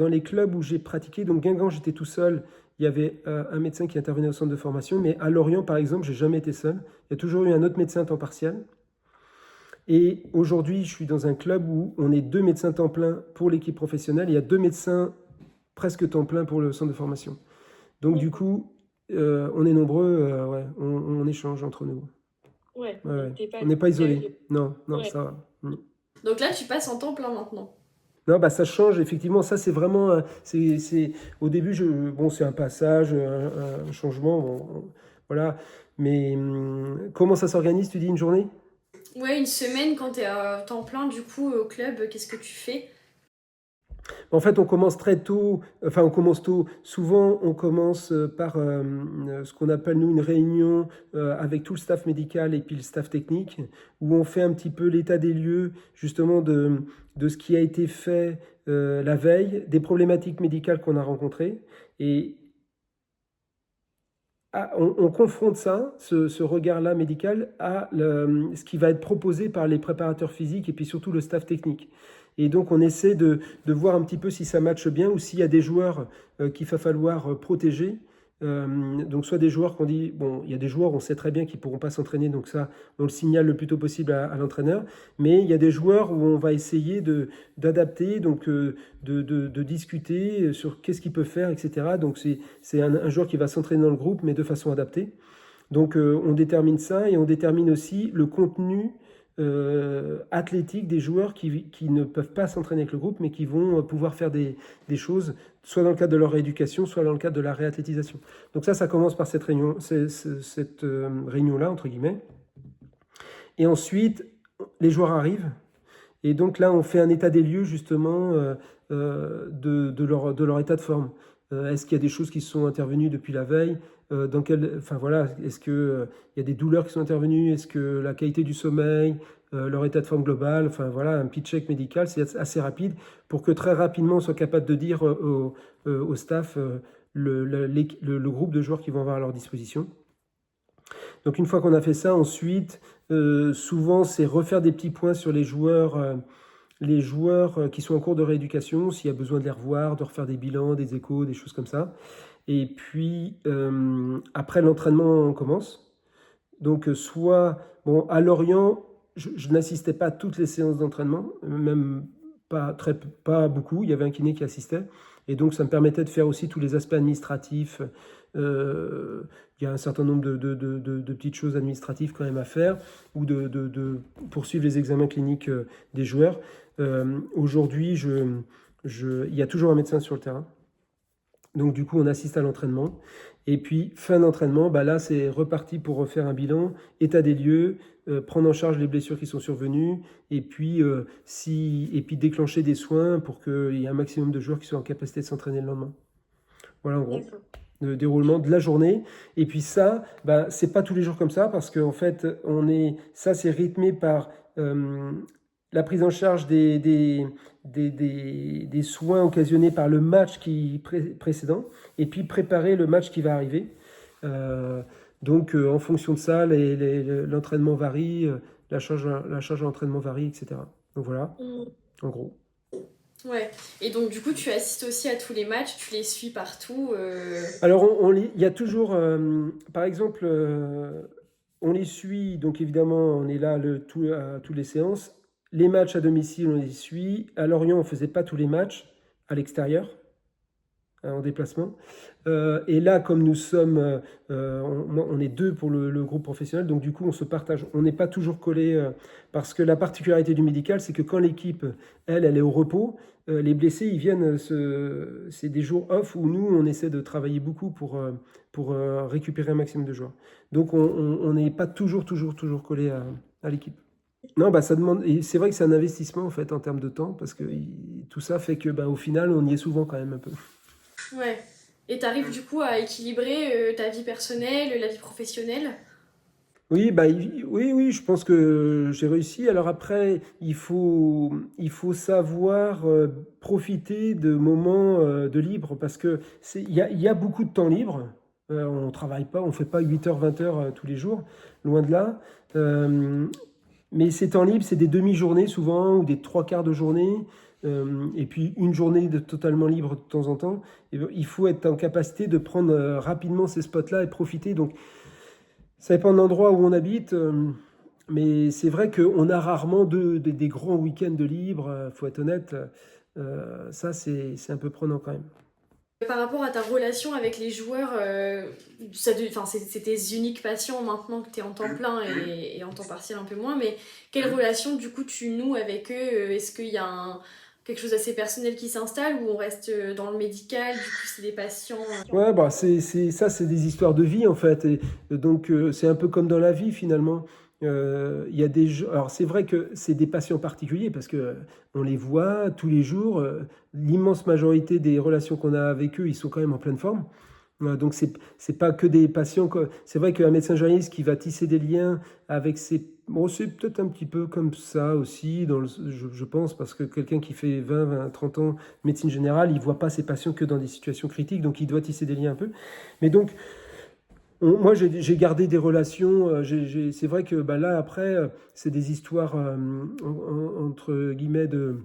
les clubs où j'ai pratiqué, donc Guingamp j'étais tout seul. Il y avait un médecin qui intervenait au centre de formation, mais à Lorient, par exemple, j'ai jamais été seul. Il y a toujours eu un autre médecin à temps partiel. Et aujourd'hui, je suis dans un club où on est 2 médecins temps plein pour l'équipe professionnelle. Il y a 2 médecins presque temps plein pour le centre de formation. Donc du coup, on est nombreux, ouais, on échange entre nous. Ouais. On n'est pas isolés. Non, ouais. Ça va. Donc là, tu passes en temps plein maintenant. Non, ça change, effectivement. Ça, c'est vraiment... au début, c'est un passage, un changement. Voilà. Mais comment ça s'organise, tu dis, une journée ? Ouais, une semaine, quand tu es à temps plein, du coup, au club, qu'est-ce que tu fais ? En fait, on commence très tôt. Enfin, on commence tôt. Souvent, on commence par ce qu'on appelle, nous, une réunion avec tout le staff médical et puis le staff technique, où on fait un petit peu l'état des lieux, justement, de ce qui a été fait la veille, des problématiques médicales qu'on a rencontrées. Et on confronte ça, ce regard-là médical, à ce qui va être proposé par les préparateurs physiques et puis surtout le staff technique. Et donc on essaie de voir un petit peu si ça matche bien ou s'il y a des joueurs qu'il va falloir protéger. Donc soit des joueurs qu'on dit, bon, il y a des joueurs, on sait très bien qu'ils ne pourront pas s'entraîner, donc ça, on le signale le plus tôt possible à l'entraîneur, mais il y a des joueurs où on va essayer d'adapter, donc de discuter sur qu'est-ce qu'il peut faire, etc. Donc c'est un joueur qui va s'entraîner dans le groupe, mais de façon adaptée. Donc on détermine ça et on détermine aussi le contenu athlétique des joueurs qui ne peuvent pas s'entraîner avec le groupe, mais qui vont pouvoir faire des choses, soit dans le cadre de leur rééducation, soit dans le cadre de la réathlétisation. Donc ça commence par cette réunion-là, entre guillemets. Et ensuite, les joueurs arrivent. Et donc là, on fait un état des lieux, justement, de leur état de forme. Est-ce qu'il y a des choses qui sont intervenues depuis la veille? Enfin voilà, est-ce qu'il y a des douleurs qui sont intervenues? Est-ce que la qualité du sommeil, leur état de forme global, enfin voilà, un petit check médical, c'est assez rapide pour que très rapidement on soit capable de dire au staff le groupe de joueurs qui vont avoir à leur disposition. Donc une fois qu'on a fait ça, ensuite, souvent c'est refaire des petits points sur les joueurs qui sont en cours de rééducation, s'il y a besoin de les revoir, de refaire des bilans, des échos, des choses comme ça. Et puis, après l'entraînement, on commence. Donc, à Lorient, je n'assistais pas à toutes les séances d'entraînement, même pas beaucoup. Il y avait un kiné qui assistait. Et donc, ça me permettait de faire aussi tous les aspects administratifs. Il y a un certain nombre de petites choses administratives quand même à faire, ou de poursuivre les examens cliniques des joueurs. Aujourd'hui, il y a toujours un médecin sur le terrain. Donc du coup, on assiste à l'entraînement. Et puis, fin d'entraînement, là, c'est reparti pour refaire un bilan, état des lieux, prendre en charge les blessures qui sont survenues, et puis, déclencher des soins pour qu'il y ait un maximum de joueurs qui soient en capacité de s'entraîner le lendemain. Voilà, en gros, le déroulement de la journée. Et puis ça, c'est pas tous les jours comme ça, parce qu'en fait, c'est rythmé par la prise en charge des soins occasionnés par le match précédent, et puis préparer le match qui va arriver. Donc, en fonction de ça, l'entraînement varie, la charge d'entraînement varie, etc. Donc voilà, en gros. Ouais, et donc du coup, tu assistes aussi à tous les matchs, tu les suis partout. Alors, il y a toujours, par exemple, on les suit, donc évidemment, on est là à toutes les séances. Les matchs à domicile, on les suit. À Lorient, on ne faisait pas tous les matchs à l'extérieur, en déplacement. Et là, comme nous sommes, on est 2 pour le groupe professionnel, donc du coup, on se partage. On n'est pas toujours collés, parce que la particularité du médical, c'est que quand l'équipe, elle est au repos, les blessés, ils viennent, c'est des jours off où nous, on essaie de travailler beaucoup pour récupérer un maximum de joueurs. Donc, on n'est pas toujours collés à l'équipe. Non, ça demande, et c'est vrai que c'est un investissement en fait en termes de temps, parce que tout ça fait que au final, on y est souvent quand même un peu. Ouais. Et tu arrives du coup à équilibrer ta vie personnelle, la vie professionnelle? Oui, oui, je pense que j'ai réussi. Alors après, il faut savoir profiter de moments de libre, parce que il y a beaucoup de temps libre. On travaille pas, on fait pas 8h, 20h tous les jours, loin de là. Mais ces temps libres, c'est des demi-journées souvent, ou des 3/4 de journée, et puis une journée totalement libre de temps en temps. Et il faut être en capacité de prendre rapidement ces spots-là et profiter. Donc, ça dépend de l'endroit où on habite, mais c'est vrai qu'on a rarement des grands week-ends de libre, faut être honnête. Ça, c'est un peu prenant quand même. Par rapport à ta relation avec les joueurs, c'est tes uniques patients maintenant que tu es en temps plein et en temps partiel un peu moins, mais quelle relation du coup tu noues avec eux? Est-ce qu'il y a quelque chose d'assez personnel qui s'installe, ou on reste dans le médical, du coup c'est des patients? Ouais, c'est des histoires de vie en fait. Et donc, c'est un peu comme dans la vie finalement. Il y a alors c'est vrai que c'est des patients particuliers parce que on les voit tous les jours. L'immense majorité des relations qu'on a avec eux, ils sont quand même en pleine forme. Donc c'est pas que des patients. C'est vrai qu'un médecin généraliste qui va tisser des liens avec ses... Bon, c'est peut-être un petit peu comme ça aussi, je pense, parce que quelqu'un qui fait 20, 30 ans de médecine générale, il voit pas ses patients que dans des situations critiques, donc il doit tisser des liens un peu. Mais donc, moi, j'ai gardé des relations. C'est vrai que bah, là, après, c'est des histoires entre guillemets de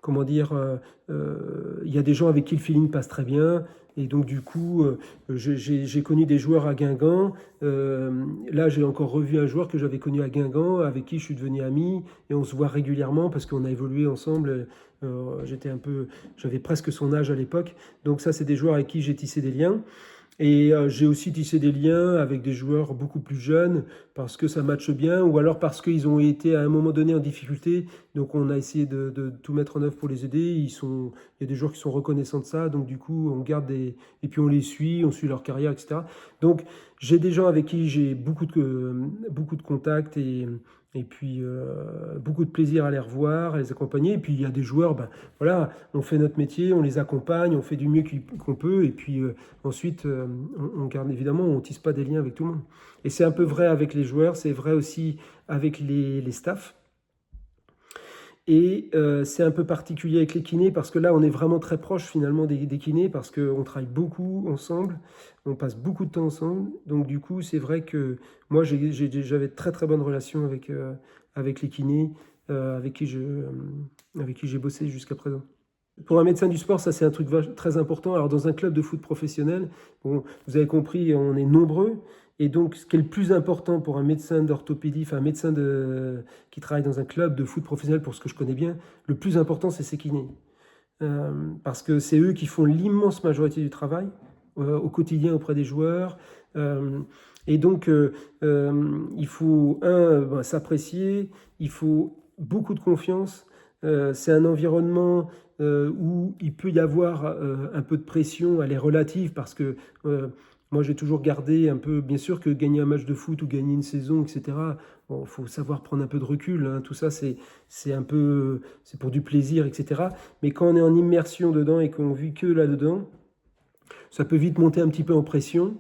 comment dire, il y a des gens avec qui le feeling passe très bien. Et donc, du coup, j'ai connu des joueurs à Guingamp. Là, j'ai encore revu un joueur que j'avais connu à Guingamp, avec qui je suis devenu ami. Et on se voit régulièrement parce qu'on a évolué ensemble. J'avais presque son âge à l'époque. Donc, ça, c'est des joueurs avec qui j'ai tissé des liens. Et j'ai aussi tissé des liens avec des joueurs beaucoup plus jeunes parce que ça matche bien ou alors parce qu'ils ont été à un moment donné en difficulté. Donc on a essayé de tout mettre en œuvre pour les aider. Il y a des joueurs qui sont reconnaissants de ça. Donc du coup, on garde des... Et puis on les suit, on suit leur carrière, etc. Donc j'ai des gens avec qui j'ai beaucoup de contacts et puis beaucoup de plaisir à les revoir, à les accompagner. Et puis il y a des joueurs, ben, voilà, on fait notre métier, on les accompagne, on fait du mieux qu'on peut. Et puis ensuite, on garde évidemment, on tisse pas des liens avec tout le monde. Et c'est un peu vrai avec les joueurs, c'est vrai aussi avec les staffs. Et c'est un peu particulier avec les kinés parce que là, on est vraiment très proche finalement des kinés parce qu'on travaille beaucoup ensemble, on passe beaucoup de temps ensemble. Donc du coup, c'est vrai que moi, j'avais de très très bonnes relations avec les kinés avec qui j'ai bossé jusqu'à présent. Pour un médecin du sport, ça c'est un truc très important. Alors dans un club de foot professionnel, bon, vous avez compris, on est nombreux. Et donc ce qui est le plus important pour un médecin d'orthopédie, enfin un médecin qui travaille dans un club de foot professionnel, pour ce que je connais bien, le plus important c'est ses kinés. Parce que c'est eux qui font l'immense majorité du travail au quotidien auprès des joueurs. Et donc il faut, s'apprécier, il faut beaucoup de confiance. C'est un environnement où il peut y avoir un peu de pression, elle est relative parce que moi j'ai toujours gardé un peu, bien sûr que gagner un match de foot ou gagner une saison, etc. Bon, faut savoir prendre un peu de recul, hein, tout ça c'est un peu, c'est pour du plaisir, etc. Mais quand on est en immersion dedans et qu'on vit que là-dedans, ça peut vite monter un petit peu en pression.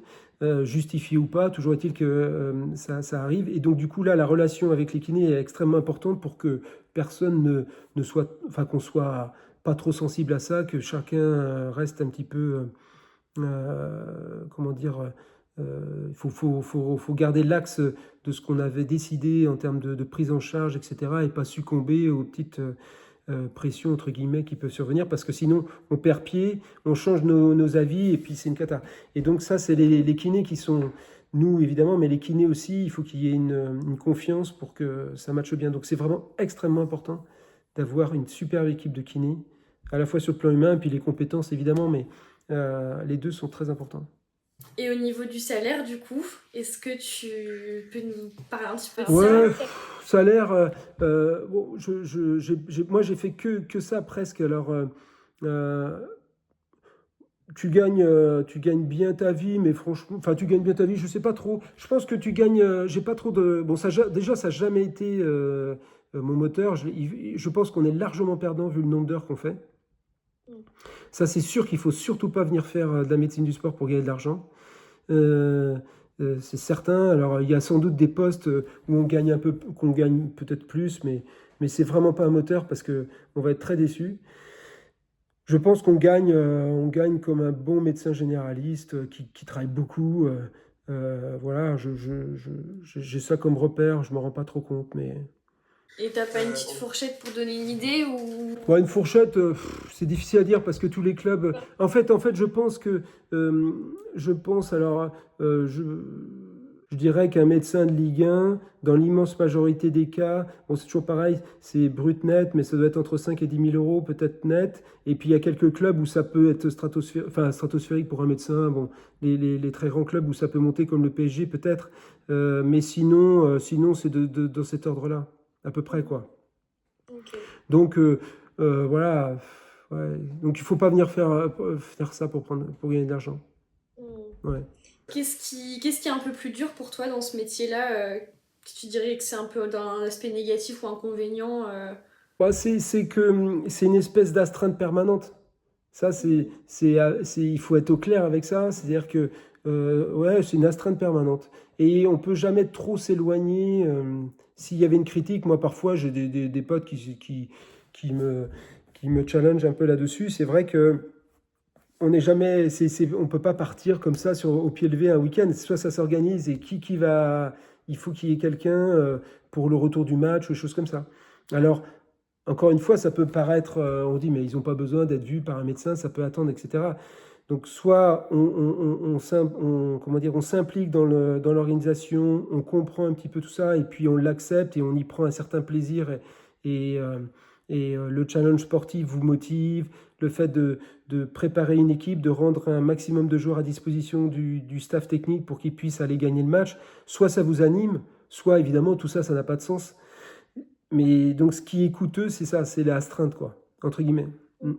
Justifié ou pas, toujours est-il que ça arrive. Et donc du coup là, la relation avec les kinés est extrêmement importante pour que personne ne soit, enfin qu'on soit pas trop sensible à ça, que chacun reste un petit peu, comment dire, il faut garder l'axe de ce qu'on avait décidé en termes de prise en charge, etc. et pas succomber aux petites pressions, entre guillemets, qui peuvent survenir, parce que sinon, on perd pied, on change nos avis, et puis c'est une cata. Et donc ça, c'est les kinés qui sont, nous, évidemment, mais les kinés aussi, il faut qu'il y ait une confiance pour que ça matche bien. Donc c'est vraiment extrêmement important d'avoir une superbe équipe de kinés, à la fois sur le plan humain, et puis les compétences, évidemment, mais les deux sont très importants. Et au niveau du salaire, du coup, est-ce que tu peux nous parler un petit peu de Ouais, ça? salaire, bon, moi j'ai fait que ça presque. Alors, tu gagnes bien ta vie, mais franchement, enfin, tu gagnes bien ta vie, je sais pas trop. Je pense que tu gagnes, j'ai pas trop de. Bon, déjà, ça n'a jamais été mon moteur. Je pense qu'on est largement perdant vu le nombre d'heures qu'on fait. Ça, c'est sûr qu'il faut surtout pas venir faire de la médecine du sport pour gagner de l'argent. C'est certain. Alors, il y a sans doute des postes où qu'on gagne peut-être plus, mais c'est vraiment pas un moteur parce que on va être très déçu. Je pense on gagne comme un bon médecin généraliste qui travaille beaucoup. Voilà, j'ai ça comme repère. Je me rends pas trop compte, mais. Et t'as pas une petite fourchette pour donner une idée ou... Ouais, une fourchette, c'est difficile à dire parce que tous les clubs. En fait, je pense que. Alors, je dirais qu'un médecin de Ligue 1, dans l'immense majorité des cas, bon, c'est toujours pareil, c'est brut net, mais ça doit être entre 5 et 10 000 euros peut-être net. Et puis il y a quelques clubs où ça peut être stratosphérique pour un médecin. Bon, les très grands clubs où ça peut monter comme le PSG peut-être. Mais sinon c'est dans cet ordre-là, à peu près, quoi. Okay. Donc voilà, ouais. Donc il faut pas venir faire ça pour gagner de l'argent. Ouais. Qu'est-ce qui est un peu plus dur pour toi dans ce métier-là tu dirais que c'est un peu d'un aspect négatif ou inconvénient Ouais, c'est que c'est une espèce d'astreinte permanente. Ça, il faut être au clair avec ça. C'est-à-dire que ouais, c'est une astreinte permanente. Et on peut jamais trop s'éloigner. S'il y avait une critique, moi parfois j'ai des potes qui me challenge un peu là-dessus. C'est vrai que on n'est jamais, on peut pas partir comme ça au pied levé un week-end. Soit ça s'organise et qui va, il faut qu'il y ait quelqu'un pour le retour du match ou des choses comme ça. Alors, encore une fois, ça peut paraître, on dit, mais ils n'ont pas besoin d'être vus par un médecin, ça peut attendre, etc. Donc, soit comment dire, on s'implique dans l'organisation, on comprend un petit peu tout ça, et puis on l'accepte et on y prend un certain plaisir. Et, euh, le challenge sportif vous motive, le fait de préparer une équipe, de rendre un maximum de joueurs à disposition du staff technique pour qu'ils puissent aller gagner le match. Soit ça vous anime, soit évidemment tout ça, ça n'a pas de sens. Mais donc ce qui est coûteux, c'est ça, c'est l'astreinte, quoi, entre guillemets. Mm.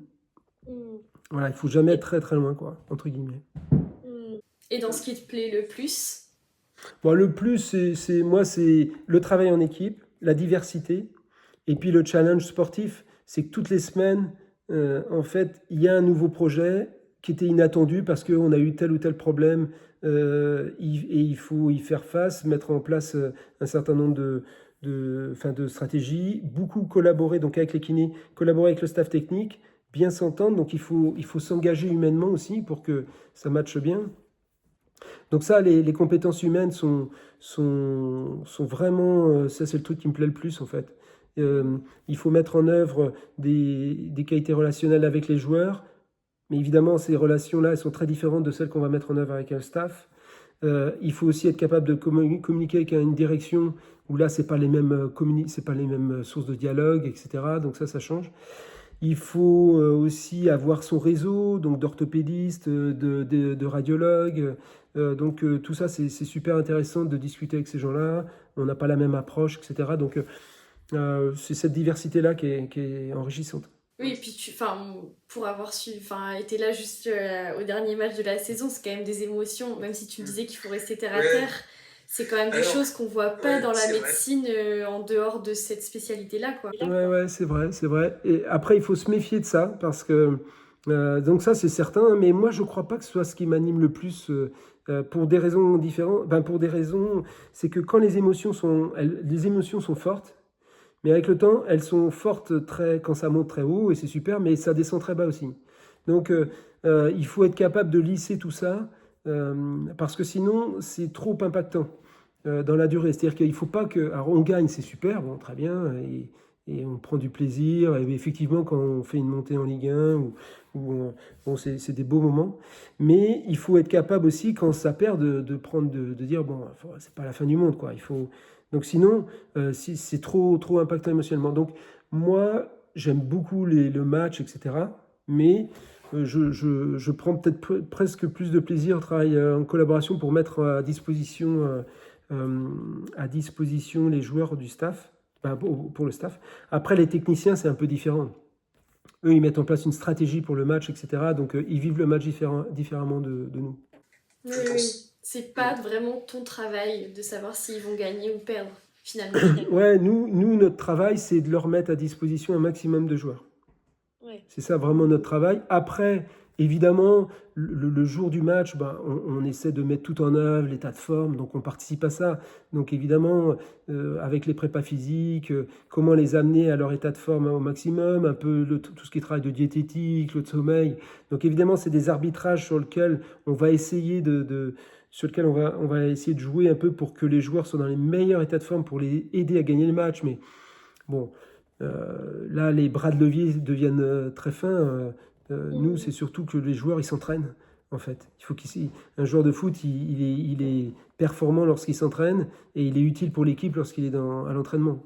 Voilà, il faut jamais être très très loin, quoi, entre guillemets. Et dans ce qui te plaît le plus? Bon, le plus, c'est le travail en équipe, la diversité, et puis le challenge sportif, c'est que toutes les semaines, en fait, il y a un nouveau projet qui était inattendu parce qu'on a eu tel ou tel problème, et il faut y faire face, mettre en place un certain nombre de stratégies, beaucoup collaborer donc avec les kinés, collaborer avec le staff technique, bien s'entendre, donc il faut s'engager humainement aussi pour que ça matche bien. Donc ça, les compétences humaines sont vraiment, ça c'est le truc qui me plaît le plus en fait. Il faut mettre en œuvre des qualités relationnelles avec les joueurs, mais évidemment ces relations-là, elles sont très différentes de celles qu'on va mettre en œuvre avec un staff. Il faut aussi être capable de communiquer avec une direction où là, c'est pas les mêmes c'est pas les mêmes sources de dialogue, etc. Donc ça change. Il faut aussi avoir son réseau, donc d'orthopédistes, de radiologues. Donc tout ça, c'est super intéressant de discuter avec ces gens-là. On n'a pas la même approche, etc. Donc c'est cette diversité-là qui est enrichissante. Oui, et puis pour avoir été là juste au dernier match de la saison, c'est quand même des émotions, même si tu me disais qu'il faut rester terre à terre, c'est quand même des choses qu'on voit pas dans la médecine en dehors de cette spécialité-là, quoi. Ouais, c'est vrai. Et après, il faut se méfier de ça, parce que, donc ça, c'est certain, mais moi, je crois pas que ce soit ce qui m'anime le plus, pour des raisons différentes. Ben, pour des raisons, c'est que quand les émotions sont fortes, mais avec le temps, elles sont fortes quand ça monte très haut, et c'est super, mais ça descend très bas aussi. Donc, il faut être capable de lisser tout ça, parce que sinon, c'est trop impactant dans la durée. C'est-à-dire qu'il ne faut pas que... Alors, on gagne, c'est super, bon, très bien, et on prend du plaisir. Et effectivement, quand on fait une montée en Ligue 1, bon, c'est des beaux moments. Mais il faut être capable aussi, quand ça perd, de dire, bon, c'est pas la fin du monde, quoi. Donc sinon, si c'est trop impactant émotionnellement. Donc moi, j'aime beaucoup le match, etc. Mais je prends peut-être presque plus de plaisir à travailler en collaboration pour mettre à disposition les joueurs du staff, pour le staff. Après, les techniciens, c'est un peu différent. Eux, ils mettent en place une stratégie pour le match, etc. Donc ils vivent le match différemment de nous. Oui. C'est pas vraiment ton travail de savoir s'ils vont gagner ou perdre, finalement. Ouais, nous, notre travail, c'est de leur mettre à disposition un maximum de joueurs. Ouais. C'est ça vraiment notre travail. Après, évidemment, le jour du match, on essaie de mettre tout en œuvre, l'état de forme, donc on participe à ça. Donc évidemment, avec les prépas physiques, comment les amener à leur état de forme au maximum, un peu tout ce qui est travail de diététique, le sommeil. Donc évidemment, c'est des arbitrages sur lesquels on va essayer on va essayer de jouer un peu pour que les joueurs soient dans les meilleurs états de forme pour les aider à gagner le match. Mais bon, là, les bras de levier deviennent très fins. Nous, c'est surtout que les joueurs, ils s'entraînent, en fait. Il faut un joueur de foot, il est performant lorsqu'il s'entraîne et il est utile pour l'équipe lorsqu'il est à l'entraînement.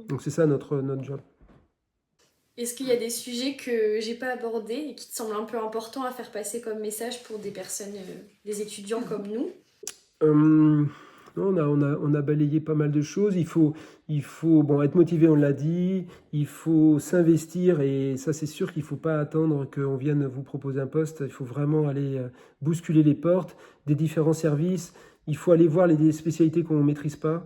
Donc c'est ça notre job. Est-ce qu'il y a des sujets que j'ai pas abordés et qui te semblent un peu importants à faire passer comme message pour des personnes, des étudiants comme nous? Non, on a balayé pas mal de choses. Il faut être motivé, on l'a dit. Il faut s'investir, et ça, c'est sûr qu'il ne faut pas attendre qu'on vienne vous proposer un poste. Il faut vraiment aller bousculer les portes des différents services. Il faut aller voir les spécialités qu'on ne maîtrise pas.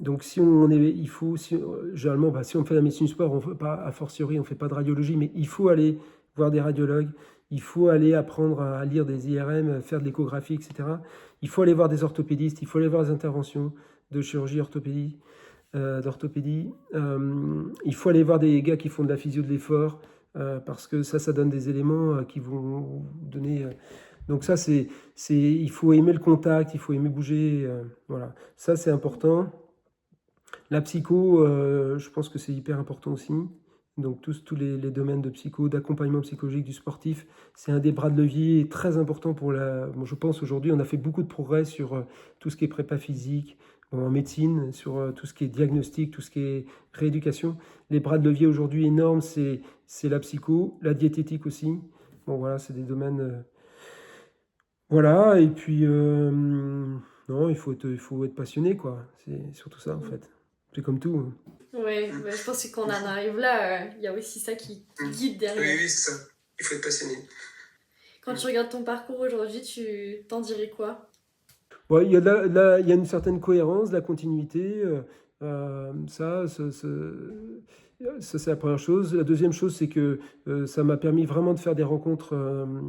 Donc généralement, si on fait la médecine du sport, on fait pas, a fortiori, on ne fait pas de radiologie, mais il faut aller voir des radiologues. Il faut aller apprendre à lire des IRM, faire de l'échographie, etc. Il faut aller voir des orthopédistes, il faut aller voir des interventions de chirurgie d'orthopédie. Il faut aller voir des gars qui font de la physio de l'effort. parce que ça donne des éléments qui vont vous donner... donc ça, il faut aimer le contact, il faut aimer bouger, voilà. Ça, c'est important. La psycho, je pense que c'est hyper important aussi. Donc tous les domaines de psycho, d'accompagnement psychologique du sportif, c'est un des bras de levier très important pour bon, je pense aujourd'hui, on a fait beaucoup de progrès sur tout ce qui est prépa physique, bon, en médecine, sur tout ce qui est diagnostic, tout ce qui est rééducation. Les bras de levier aujourd'hui énormes, c'est la psycho, la diététique aussi. Bon voilà, c'est des domaines... voilà, et puis non, il faut être passionné, quoi. C'est surtout ça, en fait. C'est comme tout, hein. Ouais, bah, je pense que quand on en arrive là, il y a aussi ça qui guide derrière. Oui, c'est ça. Il faut être passionné. Quand tu regardes ton parcours aujourd'hui, tu t'en dirais quoi? Ouais, il y a une certaine cohérence, de la continuité. Ça, c'est la première chose. La deuxième chose, c'est que ça m'a permis vraiment de faire des rencontres.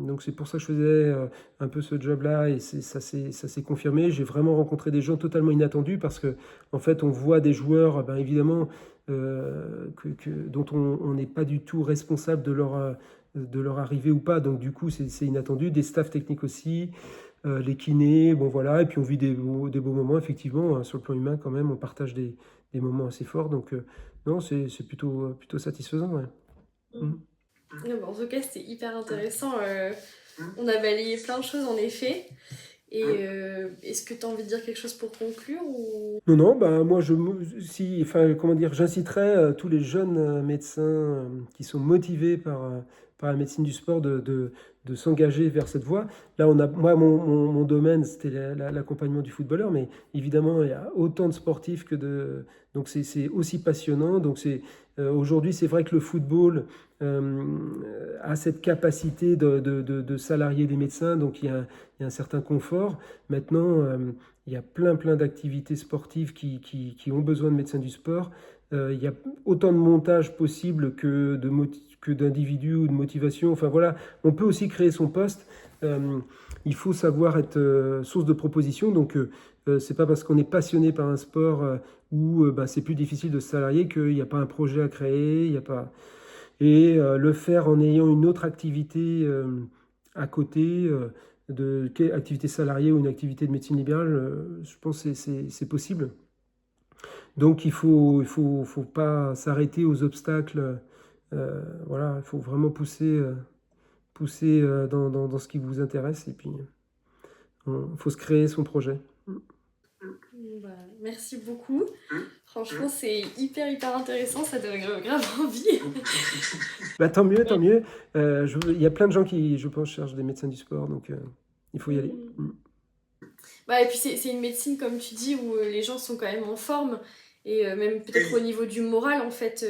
Donc, c'est pour ça que je faisais un peu ce job-là et ça s'est confirmé. J'ai vraiment rencontré des gens totalement inattendus parce que, en fait, on voit des joueurs, ben, évidemment, dont on n'est pas du tout responsable de leur arrivée ou pas. Donc, du coup, c'est inattendu. Des staffs techniques aussi. Les kinés, bon voilà, et puis on vit des beaux moments, effectivement, hein, sur le plan humain quand même, on partage des moments assez forts, donc non, c'est plutôt satisfaisant, ouais. Mm. Ouais, bah, en tout cas, c'était hyper intéressant. On a balayé plein de choses en effet. Et est-ce que tu as envie de dire quelque chose pour conclure ou... Non, bah, moi, comment dire, j'inciterais tous les jeunes médecins qui sont motivés par la médecine du sport de s'engager vers cette voie. Là, moi, mon domaine, c'était l'accompagnement du footballeur, mais évidemment, il y a autant de sportifs donc c'est aussi passionnant. Donc aujourd'hui, c'est vrai que le football a cette capacité de salarier des médecins, donc il y a un certain confort. Maintenant, il y a plein d'activités sportives qui ont besoin de médecins du sport. Il y a autant de montages possibles que d'individus ou de motivation. Enfin voilà, on peut aussi créer son poste. Il faut savoir être source de proposition. Donc c'est pas parce qu'on est passionné par un sport où c'est plus difficile de se salarier qu'il n'y a pas un projet à créer. Il y a pas... Et le faire en ayant une autre activité à côté, activité salariée ou une activité de médecine libérale, je pense que c'est possible. Donc il faut pas s'arrêter aux obstacles. Voilà, il faut vraiment pousser dans ce qui vous intéresse et puis il faut se créer son projet. Bah, merci beaucoup. Franchement, c'est hyper intéressant, ça donne grave envie. Bah, tant mieux, tant mieux. Il y a plein de gens qui, je pense, cherchent des médecins du sport, donc il faut y aller. Bah, et puis c'est une médecine, comme tu dis, où les gens sont quand même en forme, et même peut-être au niveau du moral, en fait,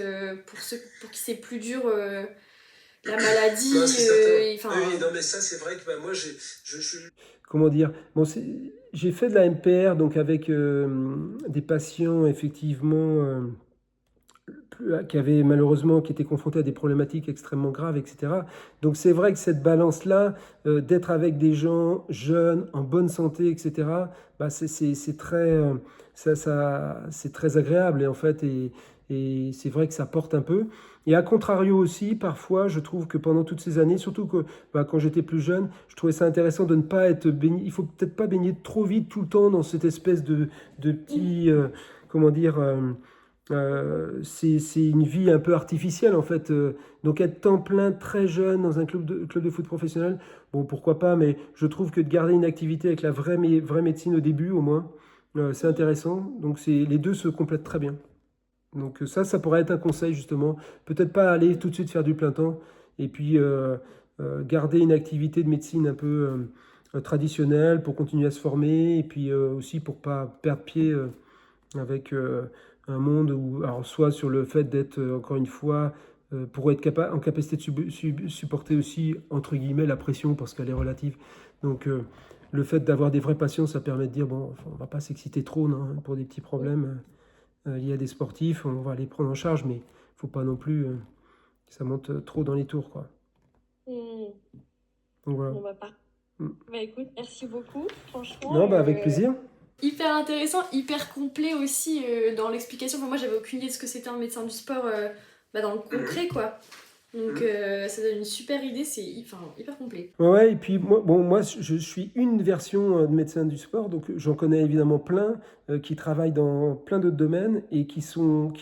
pour qui c'est plus dur, la maladie. Non, c'est certain. Oui, non, mais ça, c'est vrai que moi, Comment dire? Bon, j'ai fait de la MPR, donc avec des patients, effectivement, qui étaient confrontés à des problématiques extrêmement graves, etc. Donc c'est vrai que cette balance-là, d'être avec des gens jeunes, en bonne santé, etc., bah c'est très agréable, et en fait, et c'est vrai que ça porte un peu. Et à contrario aussi, parfois, je trouve que pendant toutes ces années, surtout que quand j'étais plus jeune, je trouvais ça intéressant de ne pas être baigné. Il faut peut-être pas baigner trop vite tout le temps dans cette espèce de petit, comment dire, c'est une vie un peu artificielle en fait. Donc être temps plein très jeune dans un club de foot professionnel, bon pourquoi pas, mais je trouve que de garder une activité avec la vraie médecine au début au moins, c'est intéressant. Donc les deux se complètent très bien. Donc ça pourrait être un conseil justement. Peut-être pas aller tout de suite faire du plein temps et puis garder une activité de médecine un peu traditionnelle pour continuer à se former et puis aussi pour pas perdre pied avec un monde où, alors soit sur le fait d'être encore une fois pour être en capacité de supporter aussi entre guillemets la pression parce qu'elle est relative. Donc le fait d'avoir des vrais patients, ça permet de dire bon, on va pas s'exciter trop non, pour des petits problèmes. Il y a des sportifs, on va les prendre en charge, mais il faut pas non plus que ça monte trop dans les tours, quoi. Donc voilà. On va pas. Bah écoute, merci beaucoup, franchement. Non, avec plaisir. Hyper intéressant, hyper complet aussi dans l'explication. Enfin, moi, j'avais aucune idée de ce que c'était un médecin du sport dans le concret, quoi. Donc ça donne une super idée, c'est hyper complet. Ouais, et puis moi je suis une version de médecin du sport, donc j'en connais évidemment plein qui travaillent dans plein d'autres domaines et qui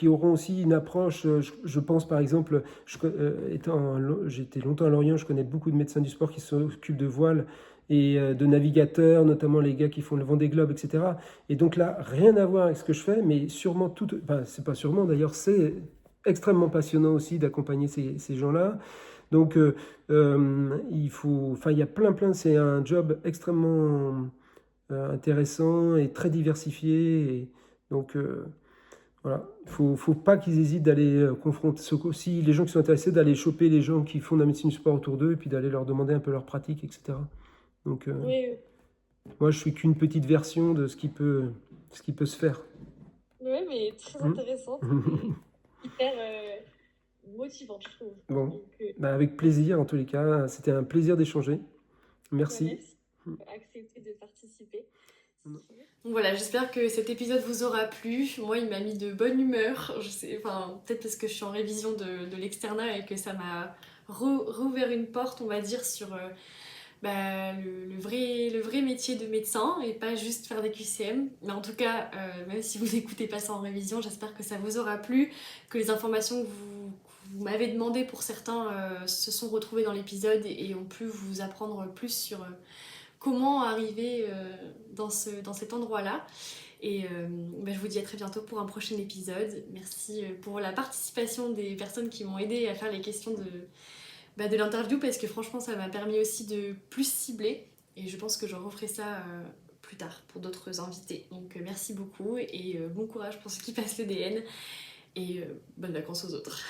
auront aussi une approche. Je pense par exemple, j'étais longtemps à Lorient, je connais beaucoup de médecins du sport qui s'occupent de voile et de navigateurs, notamment les gars qui font le Vendée Globe, etc. Et donc là, rien à voir avec ce que je fais, mais sûrement enfin, c'est pas sûrement d'ailleurs, c'est extrêmement passionnant aussi d'accompagner ces gens-là. Donc, il y a plein, c'est un job extrêmement intéressant et très diversifié. Et donc, voilà, faut pas qu'ils hésitent d'aller confronter, si les gens qui sont intéressés, d'aller choper les gens qui font de la médecine du sport autour d'eux et puis d'aller leur demander un peu leur pratique, etc. Donc, Oui, moi, je suis qu'une petite version de ce qui peut se faire. ouais, mais très Mm. intéressante et hyper motivante, je trouve. Bon, Donc, bah, avec plaisir en tous les cas. C'était un plaisir d'échanger. Merci. merci d'avoir accepté de participer. Donc voilà, j'espère que cet épisode vous aura plu. Moi, il m'a mis de bonne humeur. Je sais, enfin, peut-être parce que je suis en révision de l'externat et que ça m'a rouvert une porte, on va dire, sur le vrai métier de médecin et pas juste faire des QCM. Mais en tout cas, même si vous n'écoutez pas ça en révision, j'espère que ça vous aura plu, que les informations que vous m'avez demandées pour certains se sont retrouvées dans l'épisode et ont pu vous apprendre plus sur comment arriver dans cet endroit-là. Et je vous dis à très bientôt pour un prochain épisode. Merci pour la participation des personnes qui m'ont aidé à faire les questions de l'interview parce que franchement ça m'a permis aussi de plus cibler et je pense que je referai ça plus tard pour d'autres invités. Donc merci beaucoup et bon courage pour ceux qui passent le DN et bonnes vacances aux autres.